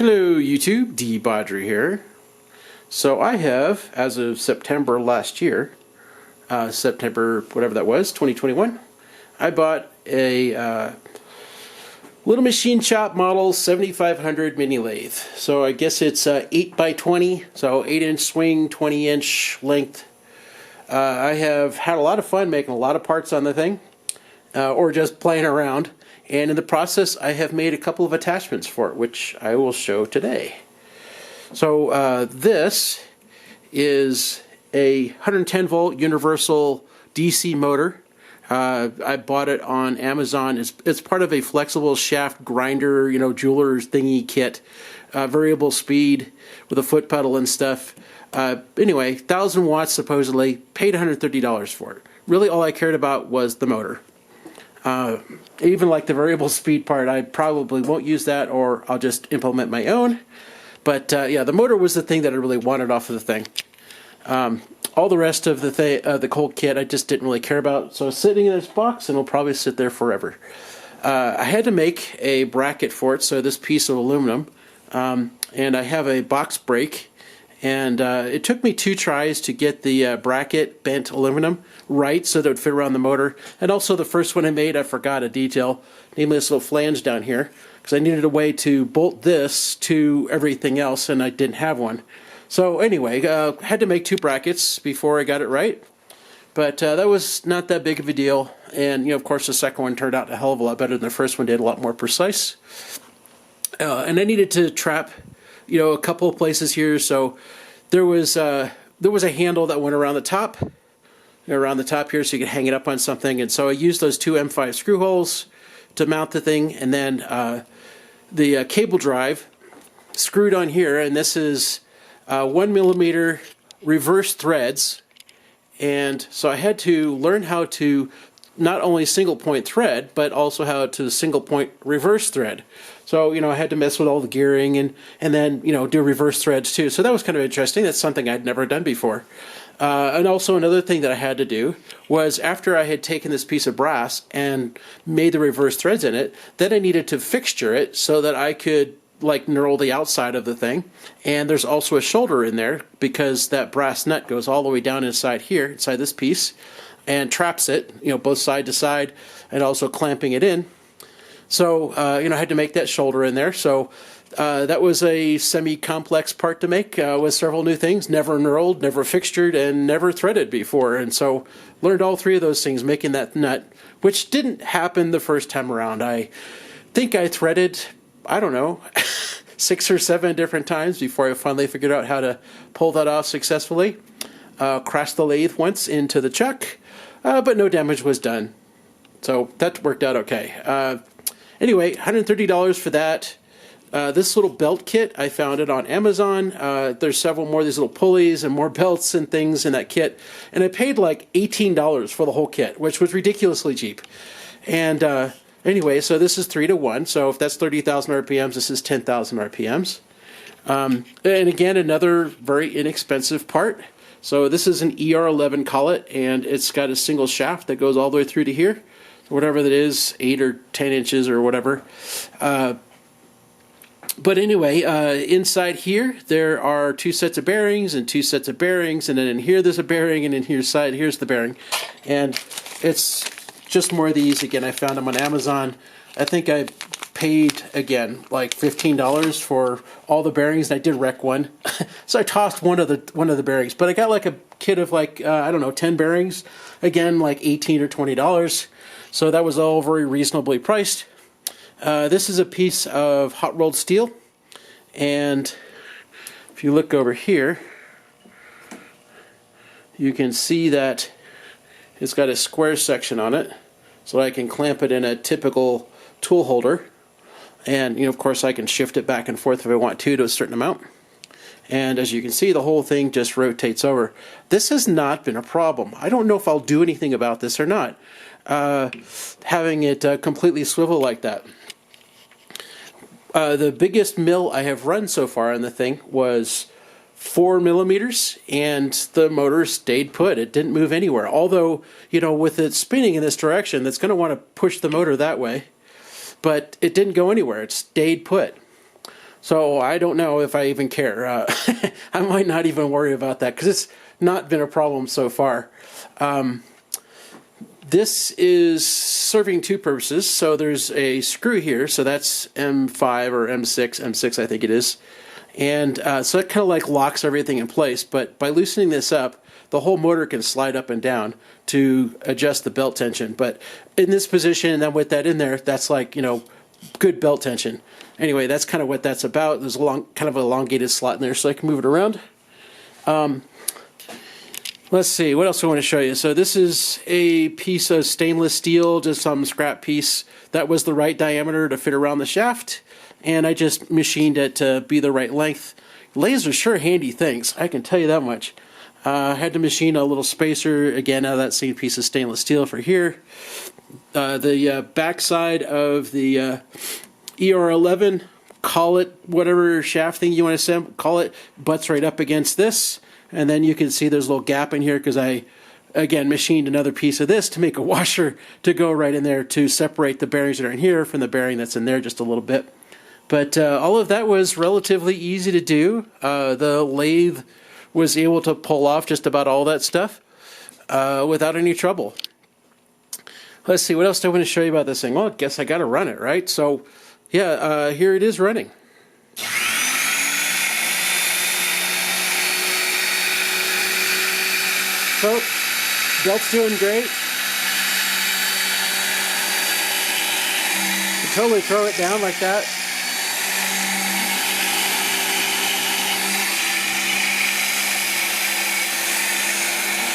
Hello YouTube, De-bodgery here. So I have, as of September last year, September whatever that was, 2021, I bought a little machine shop model 7500 mini lathe. So I guess it's 8 by 20, so 8-inch swing, 20-inch length. I have had a lot of fun making a lot of parts on the thing, or just playing around. And in the process, I have made a couple of attachments for it, which I will show today. So this is a 110 volt universal DC motor. I bought it on Amazon. It's part of a flexible shaft grinder, jeweler's thingy kit, variable speed with a foot pedal and stuff. Anyway, 1,000 watts supposedly. Paid $130 for it. Really, all I cared about was the motor. Even like the variable speed part, I probably won't use that, or I'll just implement my own. But yeah, the motor was the thing that I really wanted off of the thing. All the rest of the cold kit I just didn't really care about, so it's sitting in this box and it'll probably sit there forever. I had to make a bracket for it, so this piece of aluminum, and I have a box brake. And it took me 2 tries to get the bracket bent aluminum right so that it would fit around the motor. And also the first one I made, I forgot a detail, namely this little flange down here, because I needed a way to bolt this to everything else, and I didn't have one. So anyway, I had to make 2 brackets before I got it right. But that was not that big of a deal. And of course, the second one turned out a hell of a lot better than the first one did, a lot more precise. And I needed to trap a couple of places here. So there was a handle that went around the top here, so you could hang it up on something. And so I used those 2 M5 screw holes to mount the thing, and then the cable drive screwed on here. And this is 1mm reverse threads. And so I had to learn how to not only single point thread, but also how to single point reverse thread. So, I had to mess with all the gearing and then, do reverse threads too. So that was kind of interesting. That's something I'd never done before. And also another thing that I had to do was, after I had taken this piece of brass and made the reverse threads in it, then I needed to fixture it so that I could knurl the outside of the thing. And there's also a shoulder in there, because that brass nut goes all the way down inside here, inside this piece, and traps it, both side to side, and also clamping it in. So, I had to make that shoulder in there. So that was a semi-complex part to make, with several new things. Never knurled, never fixtured, and never threaded before. And so learned all 3 of those things, making that nut, which didn't happen the first time around. I think I threaded, I don't know, 6 or 7 different times before I finally figured out how to pull that off successfully. Crashed the lathe once into the chuck, but no damage was done. So that worked out okay. Anyway, $130 for that. This little belt kit, I found it on Amazon. There's several more of these little pulleys and more belts and things in that kit. And I paid like $18 for the whole kit, which was ridiculously cheap. And anyway, so this is 3-to-1. So if that's 30,000 RPMs, this is 10,000 RPMs. And again, another very inexpensive part. So this is an ER11 collet, and it's got a single shaft that goes all the way through to here. Whatever that is, 8 or 10 inches or whatever. But anyway, inside here, there are 2 sets of bearings and 2 sets of bearings, and then in here there's a bearing, and in here's the bearing. And it's just more of these. Again, I found them on Amazon. I think I paid, again, like $15 for all the bearings, and I did wreck one. So I tossed one of the bearings. But I got like a kit of I don't know, 10 bearings. Again, like $18 or $20. So that was all very reasonably priced. This is a piece of hot rolled steel, and if you look over here, you can see that it's got a square section on it, so I can clamp it in a typical tool holder. And of course I can shift it back and forth if I want to a certain amount. And as you can see, the whole thing just rotates over. This has not been a problem. I don't know if I'll do anything about this or not, having it completely swivel like that. The biggest mill I have run so far on the thing was 4mm, and the motor stayed put. It didn't move anywhere. Although, with it spinning in this direction, that's going to want to push the motor that way. But it didn't go anywhere. It stayed put. So I don't know if I even care. I might not even worry about that because it's not been a problem so far. This is serving two purposes. So there's a screw here, so that's M5 or M6 I think it is. And so it kind of like locks everything in place. But by loosening this up, the whole motor can slide up and down to adjust the belt tension. But in this position, and then with that in there, that's like, good belt tension. Anyway, that's kind of what that's about. There's a kind of an elongated slot in there, so I can move it around. Let's see, what else I want to show you. So this is a piece of stainless steel, just some scrap piece that was the right diameter to fit around the shaft, and I just machined it to be the right length. Lathes are sure handy things, I can tell you that much. I had to machine a little spacer, again, out of that same piece of stainless steel for here. The backside of the ER11, call it whatever shaft thing you want to call it, butts right up against this. And then you can see there's a little gap in here because I, again, machined another piece of this to make a washer to go right in there to separate the bearings that are in here from the bearing that's in there just a little bit. But all of that was relatively easy to do. The lathe was able to pull off just about all that stuff without any trouble. Let's see, what else do I want to show you about this thing? Well, I guess I got to run it, right? So, yeah, here it is running. So, belt's doing great. You can totally throw it down like that.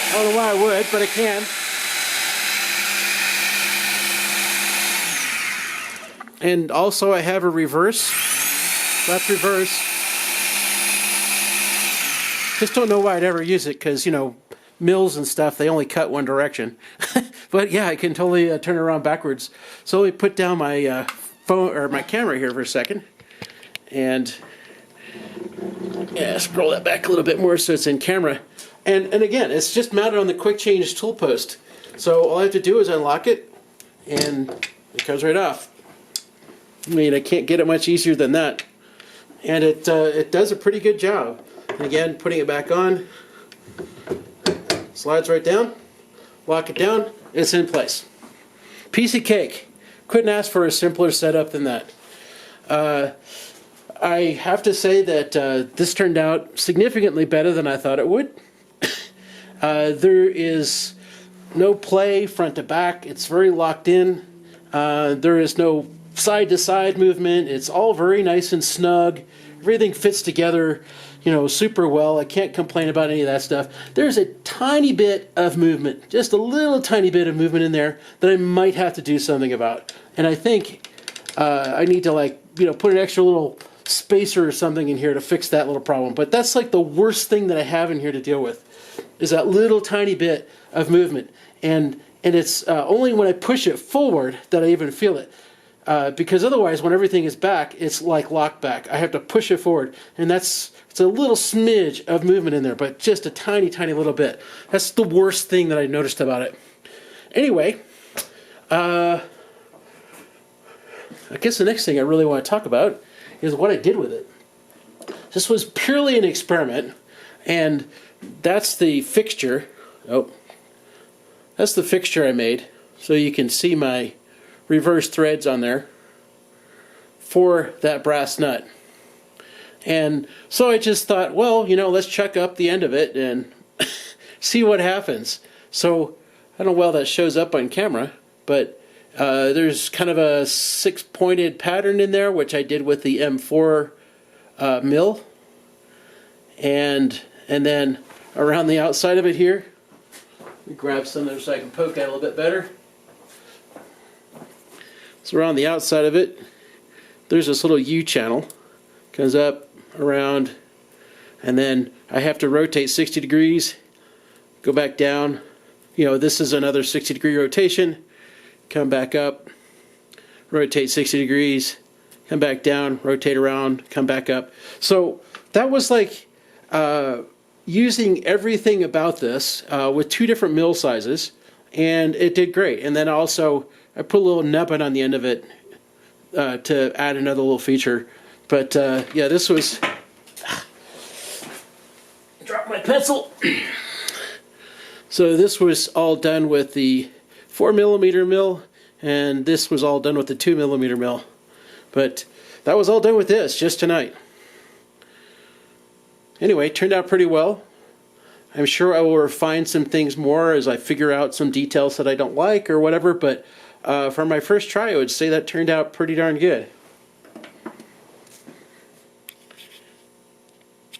I don't know why I would, but I can. And also I have a reverse, left reverse. Just don't know why I'd ever use it because, mills and stuff, they only cut one direction. But yeah, I can totally turn it around backwards. So let me put down my phone or my camera here for a second. And yeah, scroll that back a little bit more so it's in camera. And again, it's just mounted on the quick change tool post. So all I have to do is unlock it and it comes right off. I mean, I can't get it much easier than that. And it does a pretty good job. And again, putting it back on, slides right down, lock it down, it's in place. Piece of cake. Couldn't ask for a simpler setup than that. I have to say that this turned out significantly better than I thought it would. There is no play front to back. It's very locked in. There is no side-to-side movement. It's all very nice and snug. Everything fits together, super well. I can't complain about any of that stuff. There's a tiny bit of movement, just a little tiny bit of movement in there that I might have to do something about. And I think I need to put an extra little spacer or something in here to fix that little problem. But that's like the worst thing that I have in here to deal with, is that little tiny bit of movement. And it's only when I push it forward that I even feel it. Because otherwise, when everything is back, it's like locked back. I have to push it forward, and it's a little smidge of movement in there, but just a tiny, tiny little bit. That's the worst thing that I noticed about it. Anyway, I guess the next thing I really want to talk about is what I did with it. This was purely an experiment, and that's the fixture. Oh, that's the fixture I made, so you can see my reverse threads on there for that brass nut. And so I just thought, well, let's chuck up the end of it and see what happens. So I don't know how well that shows up on camera, but there's kind of a 6-pointed pattern in there, which I did with the M4 mill. And then around the outside of it here, let me grab some there so I can poke at it a little bit better. So around the outside of it, there's this little U channel. Comes up, around, and then I have to rotate 60 degrees, go back down. This is another 60-degree rotation. Come back up, rotate 60 degrees, come back down, rotate around, come back up. So that was like using everything about this with 2 different mill sizes, and it did great. And then also I put a little nubbin on the end of it to add another little feature But yeah, this was... Drop my pencil. So this was all done with the 4mm mill, and this was all done with the 2mm mill. But that was all done with this just tonight. Anyway, turned out pretty well. I'm sure I will refine some things more as I figure out some details that I don't like or whatever, but for my first try, I would say that turned out pretty darn good.